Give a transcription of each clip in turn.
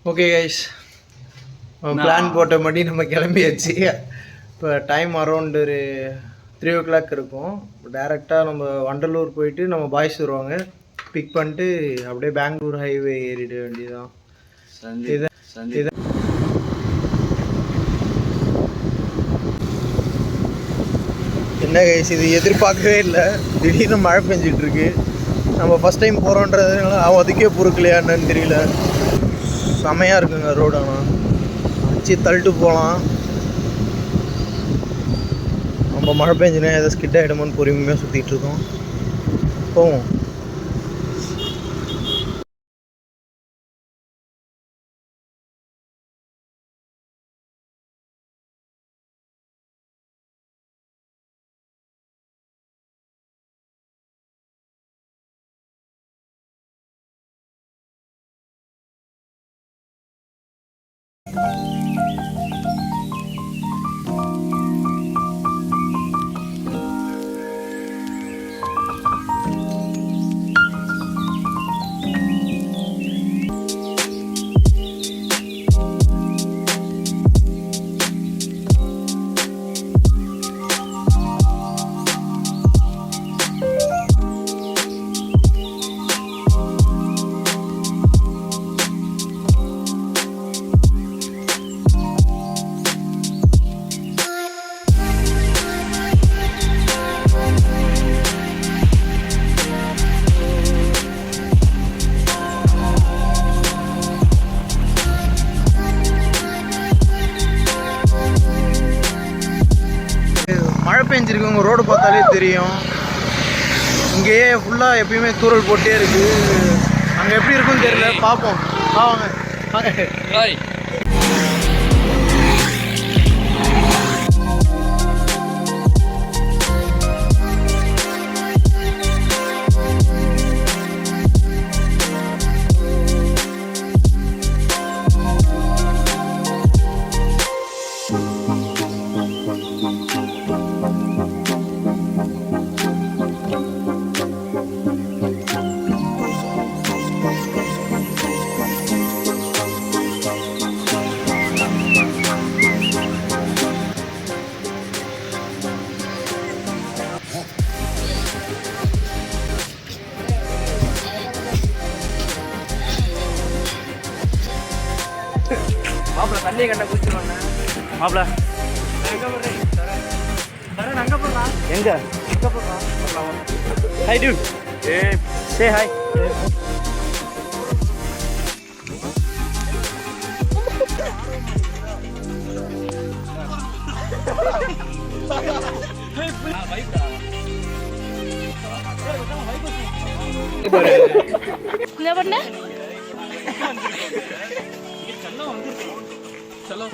Okay guys, plan போட்டபடி நம்ம கிளம்பியாச்சு. இப்போ டைம் அரௌண்ட் ஒரு 3 o'clock இருக்கும். டேரெக்டாக நம்ம வண்டலூர் போயிட்டு நம்ம பாய்ஸ் வருவாங்க, பிக் பண்ணிட்டு அப்படியே பெங்களூர் ஹைவே ஏறிட வேண்டியதுதான். என்ன கைஸ், இது எதிர்பார்க்கவே இல்லை. திடீர்னு மழை பெஞ்சிட்ருக்கு. நம்ம ஃபஸ்ட் டைம் போகிறோன்றதுனால அதுக்கே பொறுக்கலையா என்னன்னு தெரியல. செமையாக இருக்குங்க ரோடு. ஆனால் வச்சு தள்ளிட்டு போகலாம். நம்ம மழை பெஞ்சுனா எதாவது ஸ்கிட் ஆகிடுமோன்னு பொறுமையாக சுற்றிட்டுருக்கோம். போவோம். மழை பெஞ்சிருக்கவங்க ரோடு பார்த்தாலே தெரியும். இங்கேயே ஃபுல்லாக எப்பயுமே தூரல் போட்டே இருக்குது. அங்கே எப்படி இருக்குன்னு தெரியல, பார்ப்போம். வாங்க. மாப்பிள்ள தண்ணியை கண்ட குடிச்சிருவாங்க. மாப்பிள்ள அங்கே போடலாம். எங்க எங்கே போடலாம்? Hi Dude. Say hi. என்ன பண்ண? चलो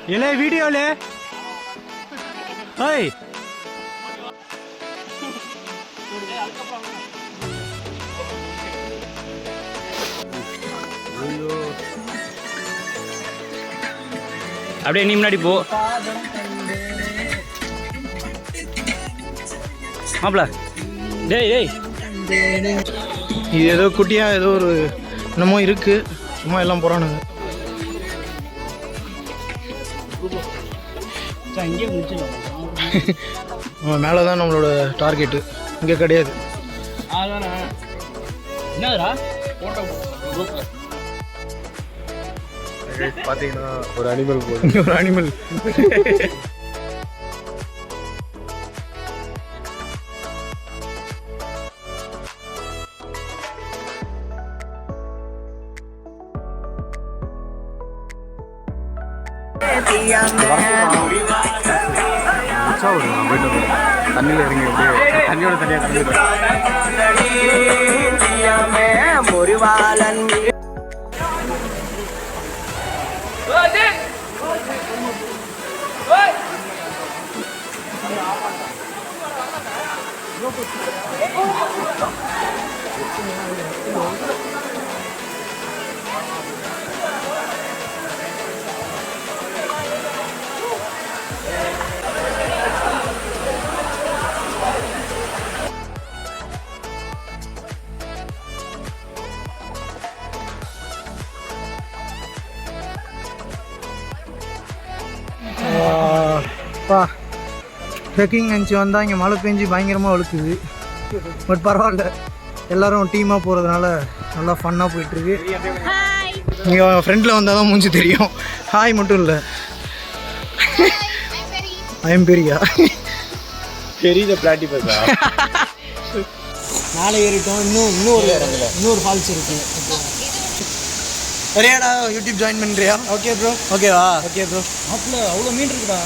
ये ले वीडियो ले. हाय அப்படியே நீ முன்னாடி போ மாப்ள. டேய் டேய், இது ஏதோ குட்டியாக ஏதோ ஒரு என்னமோ இருக்குது. சும்மா எல்லாம் போகிறானுங்க. மேலே தான் நம்மளோட டார்கெட்டு, இங்கே கிடையாது. என்னடா பார்த்தீங்கன்னா ஒரு அனிமல் போகுது. ஒரு அனிமல் தண்ணியில் இறங்கி தண்ணியோட தனியாக பா ட்ரெக்கிங் நினச்சி வந்தால் இங்கே மழை பெஞ்சு பயங்கரமாக ஒழுக்குது. பட் பரவாயில்ல, எல்லோரும் டீமாக போகிறதுனால நல்லா ஃபன்னாக போயிட்டுருக்கு. நீங்கள் ஃப்ரெண்டில் வந்தால் தான் மூஞ்சி தெரியும். ஹாய் மட்டும் இல்லை, ஐயம் பெரியா பெரிய பிளாட்டிபஸா. மேலே ஏறிட்டோம். இன்னொரு ஃபால்ஸ் இருக்குது. சரியாடா, யூடியூப் ஜாயின் பண்ணுறியா? Okay bro. ஓகேவா? Okay bro. அப்பல அவ்வளோ மீன் இருக்குடா.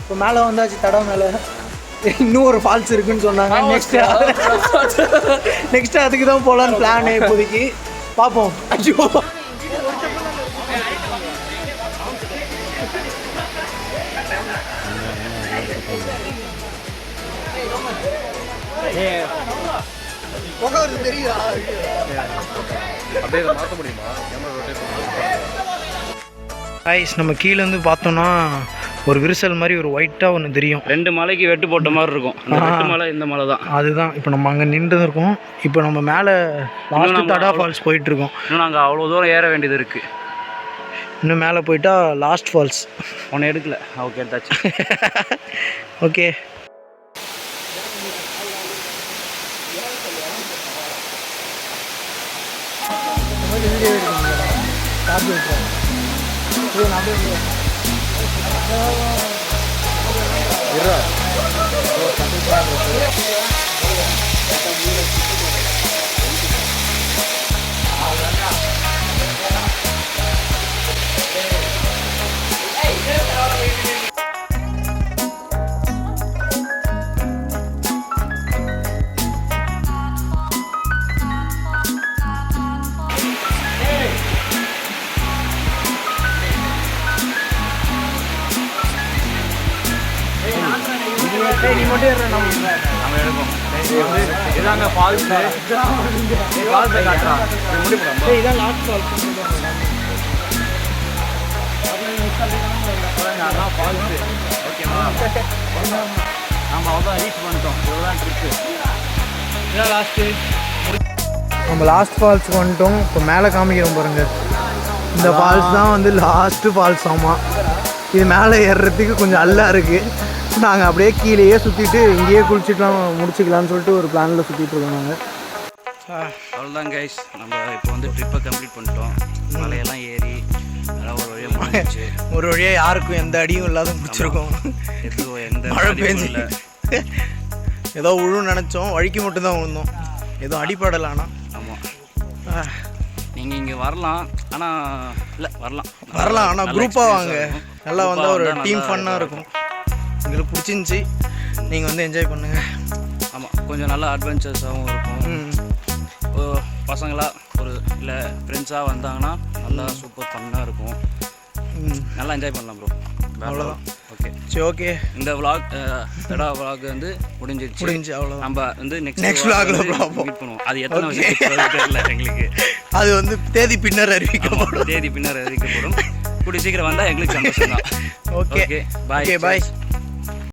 இப்போ மேலே வந்தாச்சு, தடம் மேலே. இன்னும் ஒரு ஃபால்ஸ் இருக்குன்னு சொன்னாங்க. நெக்ஸ்ட் அதுக்கு தான் போகலான்னு பிளான். இப்போதைக்கு பார்ப்போம். ஐயோ, தெரியுதா? மாற்ற முடியுமா? ஐஸ் நம்ம கீழேருந்து பார்த்தோன்னா ஒரு விரிசல் மாதிரி ஒரு ஒயிட்டாக ஒன்று தெரியும். 2 மலைக்கு வெட்டு போட்ட மாதிரி இருக்கும். அந்த வெட்டு மலை இந்த மலை தான். அதுதான் இப்போ நம்ம அங்கே நின்று இருக்கோம். இப்போ நம்ம மேலே லாஸ்ட் தடா ஃபால்ஸ் போயிட்டுருக்கோம். இன்னும் நாங்கள் அவ்வளோ தூரம் ஏற வேண்டியது இருக்குது. இன்னும் மேலே போயிட்டா லாஸ்ட் ஃபால்ஸ். ஒன்று எடுக்கல. ஓகே, எடுத்தாச்சு. ஓகே. நீ மட்டும் நம்ம எடுப்போம். இதாங்க ஃபால்ஸ். ஃபால்ஸை காட்டுறான். இதான் லாஸ்ட் ஃபால்ஸ். அதான் ஃபால்ஸு. ஓகேவா? நம்ம அவ்வளோதான் ரீச் பண்ணிட்டோம். இவ்வளோதான் ட்ரிப்பு. இதான் லாஸ்ட்டு. நம்ம லாஸ்ட் ஃபால்ஸுக்கு வந்துட்டோம். இப்போ மேலே காமிக்கிறோம் பாருங்கள். இந்த ஃபால்ஸ் தான் வந்து லாஸ்ட்டு ஃபால்ஸ். ஆமாம், இது மேலே ஏறுறதுக்கு கொஞ்சம் அல்லா இருக்குது. நாங்கள் அப்படியே கீழேயே சுற்றிட்டு இங்கேயே குளிச்சுக்கலாம், முடிச்சுக்கலான்னு சொல்லிட்டு ஒரு பிளானில் சுற்றிட்டு இருக்கோம் நாங்கள். அவ்வளோதான் கைஸ், நம்ம இப்போ வந்து ட்ரிப்பை கம்ப்ளீட் பண்ணிட்டோம். மலையெல்லாம் ஏறி அதெல்லாம் ஒரு வழியாக முடிஞ்சிச்சு. ஒரு வழியாக யாருக்கும் எந்த அடியும் இல்லாத முடிச்சிருக்கோம். எதுவும் எந்த மழை பெஞ்சு இல்லை. ஏதோ விழுன்னு நினச்சோம், வழிக்கு மட்டும்தான் விழுந்தோம். எதுவும் அடிப்படலை. ஆனால் ஆமாம், நீங்கள் இங்கே வரலாம். ஆனால் இல்லை, வரலாம் ஆனால் குரூப்பாக வாங்க. நல்லா வந்தால் ஒரு டீம் ஃபன்னாக இருக்கும். எங்களுக்கு பிடிச்சிருந்துச்சி, நீங்கள் வந்து என்ஜாய் பண்ணுங்கள். ஆமாம், கொஞ்சம் நல்லா அட்வென்ச்சர்ஸாகவும் இருக்கும். பசங்களா ஒரு இல்லை ஃப்ரெண்ட்ஸாக வந்தாங்கன்னா நல்லா சூப்பர் ஃபன்னாக இருக்கும். நல்லா என்ஜாய் பண்ணலாம் ப்ரோ. அவ்வளோதான். ஓகே, சரி. ஓகே, இந்த விளாக் தடா விளாக் வந்து முடிஞ்சிச்சு. அவ்வளோதான். நம்ம வந்து நெக்ஸ்ட் விளாக்ல மீட் பண்ணுவோம். அது எத்தனை வருஷம் தெரியல எங்களுக்கு. அது வந்து தேதி பின்னர் அறிவிக்கப்படும். கூடிய சீக்கிரம் வந்தால் எங்களுக்கு சந்தோஷம் தான். ஓகே, பாய்.